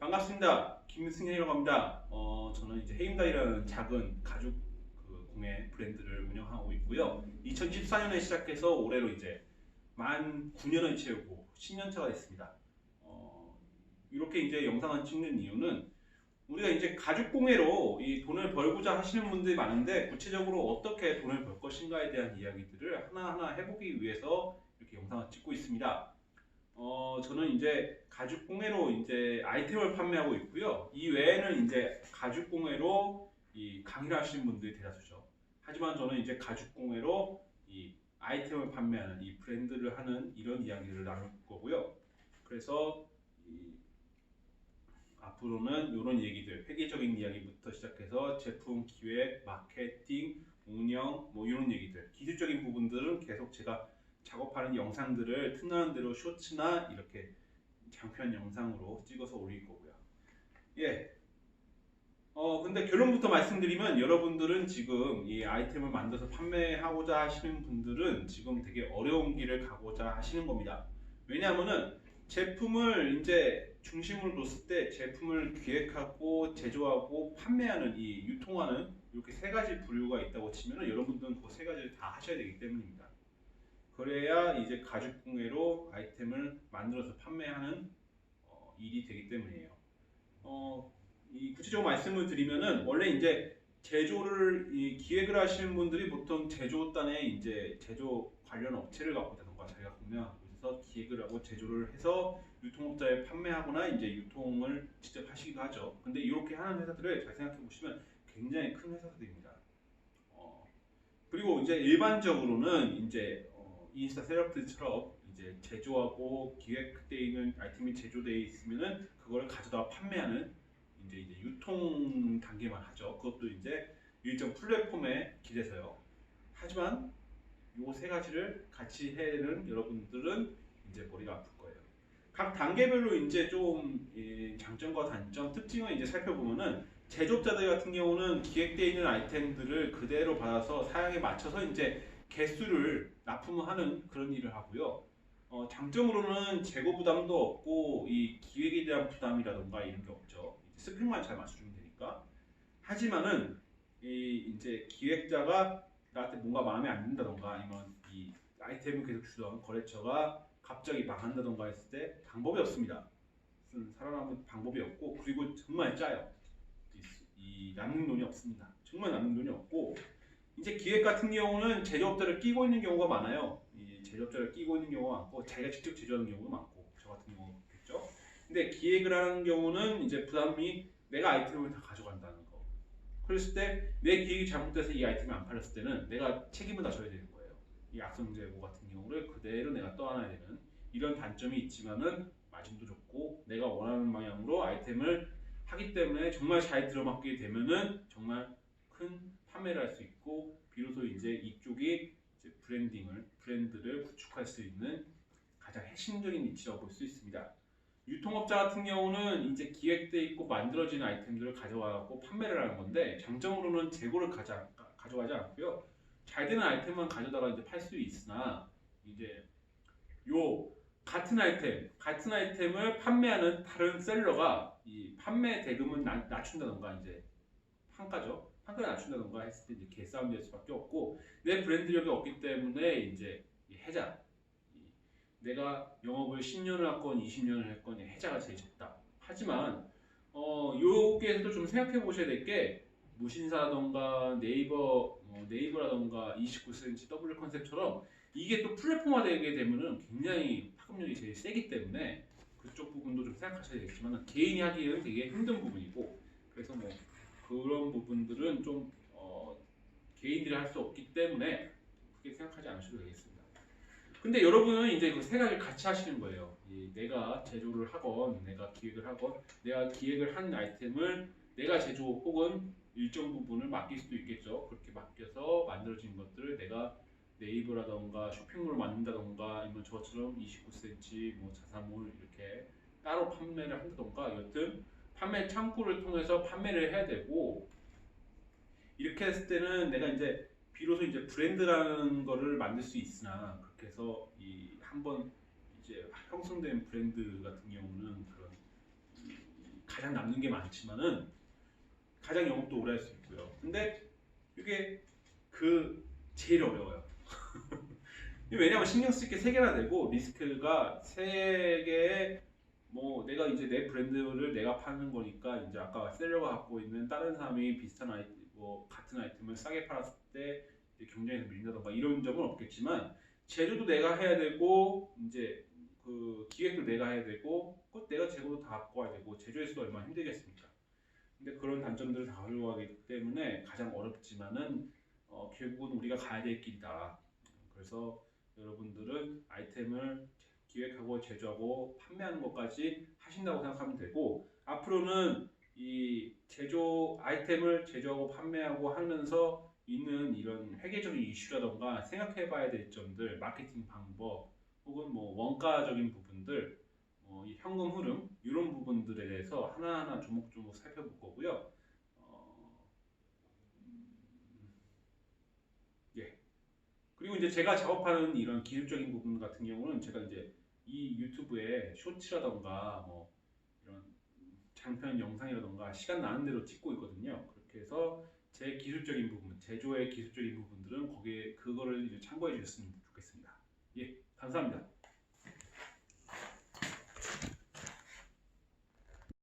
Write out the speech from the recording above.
반갑습니다. 김승현이라고 합니다. 저는 이제 헤임다이라는 작은 가죽 공예 브랜드를 운영하고 있고요. 2014년에 시작해서 올해로 이제 만 9년을 채우고 10년차가 됐습니다. 이렇게 이제 영상을 찍는 이유는 우리가 이제 가죽 공예로 이 돈을 벌고자 하시는 분들이 많은데 구체적으로 어떻게 돈을 벌 것인가에 대한 이야기들을 하나하나 해보기 위해서 이렇게 영상을 찍고 있습니다. 저는 이제 가죽 공예로 이제 아이템을 판매하고 있고요. 이 외에는 이제 가죽 공예로 이 강의를 하시는 분들이 대다수죠. 하지만 저는 이제 가죽 공예로 이 아이템을 판매하는 이 브랜드를 하는 이런 이야기를 나눌 거고요. 그래서 앞으로는 이런 얘기들, 회계적인 이야기부터 시작해서 제품 기획, 마케팅, 운영, 뭐 이런 얘기들, 기술적인 부분들은 계속 제가 작업하는 영상들을 틈나는 대로 쇼츠나 이렇게 장편 영상으로 찍어서 올릴 거고요. 예. 근데 결론부터 말씀드리면 여러분들은 지금 이 아이템을 만들어서 판매하고자 하시는 분들은 지금 되게 어려운 길을 가고자 하시는 겁니다. 왜냐하면은 제품을 이제 중심으로 뒀을 때 제품을 기획하고 제조하고 판매하는 이 유통하는 이렇게 세 가지 부류가 있다고 치면은 여러분들은 그 세 가지를 다 하셔야 되기 때문입니다. 그래야 이제 가죽 공예로 아이템을 만들어서 판매하는 일이 되기 때문이에요. 이 구체적으로 말씀을 드리면은 원래 이제 제조를 기획을 하시는 분들이 보통 제조단에 이제 제조 관련 업체를 갖고 있다던가 자기가 구매하고 있어서 기획을 하고 제조를 해서 유통업자에 판매하거나 이제 유통을 직접 하시기도 하죠. 근데 이렇게 하는 회사들을 잘 생각해 보시면 굉장히 큰 회사들입니다. 그리고 이제 일반적으로는 이제 인스타 세라피드처럼 이제 제조하고 기획되어 있는 아이템이 제조되어 있으면은 그걸 가져다 판매하는 이제 유통 단계만 하죠. 그것도 이제 일정 플랫폼에 기대서요. 하지만 요 세 가지를 같이 해야 되는 여러분들은 이제 머리가 아플 거예요. 각 단계별로 이제 좀 장점과 단점, 특징을 이제 살펴보면은 제조업자들 같은 경우는 기획되어 있는 아이템들을 그대로 받아서 사양에 맞춰서 이제 개수를 납품하는 그런 일을 하고요. 장점으로는 재고 부담도 없고 이 기획에 대한 부담이라던가 이런 게 없죠. 스펙만 잘 맞춰주면 되니까. 하지만은 이 이제 기획자가 나한테 뭔가 마음에 안 든다던가 아니면 이 아이템을 계속 주던 거래처가 갑자기 망한다던가 했을 때 방법이 없습니다. 살아남을 방법이 없고 그리고 정말 짜요. 이 남는 돈이 없습니다. 정말 남는 돈이 없고 이제 기획 같은 경우는 제조업자를 끼고 있는 경우가 많아요. 이 제조업자를 끼고 있는 경우가 많고 자기가 직접 제조하는 경우도 많고 저 같은 경우겠죠. 근데 기획을 하는 경우는 이제 부담이 내가 아이템을 다 가져간다는 거. 그랬을 때 내 기획이 잘못돼서 이 아이템이 안 팔렸을 때는 내가 책임을 다 져야 되는 거예요. 이 악성 재고 같은 경우를 그대로 내가 떠안아야 되는 이런 단점이 있지만은 마진도 좋고 내가 원하는 방향으로 아이템을 하기 때문에 정말 잘 들어맞게 되면은 정말 큰 판매를 할 수 있고 비로소 이제 이쪽이 이제 브랜드를 구축할 수 있는 가장 핵심적인 위치라고 볼 수 있습니다. 유통업자 같은 경우는 이제 기획돼 있고 만들어진 아이템들을 가져와서 판매를 하는 건데 장점으로는 재고를 가져가지 않고요. 잘 되는 아이템만 가져다가 이제 팔 수 있으나 이제 요 같은 아이템을 판매하는 다른 셀러가 이 판매 대금을 낮춘다던가 이제 판가를 낮춘다던가 했을 때 이제 개싸움이 될 수밖에 없고 내 브랜드력이 없기 때문에 이제 해자 내가 영업을 10년을 했건 20년을 했건 해자가 제일 적다. 하지만 여기에서도 좀 생각해 보셔야 될 게 무신사라던가 네이버라던가 29cm W 컨셉처럼 이게 또 플랫폼화되게 되면은 굉장히 파급력이 제일 세기 때문에 그쪽 부분도 좀 생각하셔야 되겠지만 개인이 하기에는 되게 힘든 부분이고 그래서 뭐 그런 부분들은 좀 개인들이 할 수 없기 때문에 그렇게 생각하지 않으셔도 되겠습니다. 근데 여러분은 이제 그 세 가지를 같이 하시는 거예요. 내가 제조를 하건, 내가 기획을 하건, 내가 기획을 한 아이템을 내가 제조 혹은 일정 부분을 맡길 수도 있겠죠. 그렇게 맡겨서 만들어진 것들을 내가 네이버라던가 쇼핑몰을 만든다던가 아니면 저처럼 29cm, 뭐 자사몰 이렇게 따로 판매를 한다던가 여튼 판매 창구를 통해서 판매를 해야 되고 이렇게 했을 때는 내가 이제 비로소 이제 브랜드라는 거를 만들 수 있으나 그렇게 해서 이 한번 이제 형성된 브랜드 같은 경우는 그런 가장 가장 남는 게 많지만은 가장 영업도 오래 할 수 있고요. 근데 이게 제일 어려워요. 왜냐면 신경 쓸 게 세 개나 되고 리스크가 세 개에 뭐 내가 이제 내 브랜드를 내가 파는 거니까 이제 아까 셀러가 갖고 있는 다른 사람이 비슷한 뭐 같은 아이템을 싸게 팔았을 때 이제 경쟁에서 밀린다던가 이런 점은 없겠지만 재료도 내가 해야 되고 이제 기획도 내가 해야 되고 꼭 내가 재고도 다 갖고 와야 되고 제조에서도 얼마나 힘들겠습니까? 근데 그런 단점들을 다 가져가기 때문에 가장 어렵지만은 결국은 우리가 가야 될 길이다. 그래서 여러분들은 아이템을 기획하고 제조하고 판매하는 것까지 하신다고 생각하면 되고 앞으로는 이 아이템을 제조하고 판매하고 하면서 있는 이런 회계적인 이슈라던가 생각해봐야 될 점들, 마케팅 방법 혹은 뭐 원가적인 부분들, 이 현금 흐름 이런 부분들에 대해서 하나하나 조목조목 살펴볼 거고요. 예. 그리고 이제 제가 작업하는 이런 기술적인 부분 같은 경우는 제가 이제 이 유튜브에 쇼츠라던가 뭐 이런 장편 영상이라던가 시간 나는 대로 찍고 있거든요. 그렇게 해서 제 기술적인 부분, 제조의 기술적인 부분들은 거기에 그거를 이제 참고해 주셨으면 좋겠습니다. 예, 감사합니다.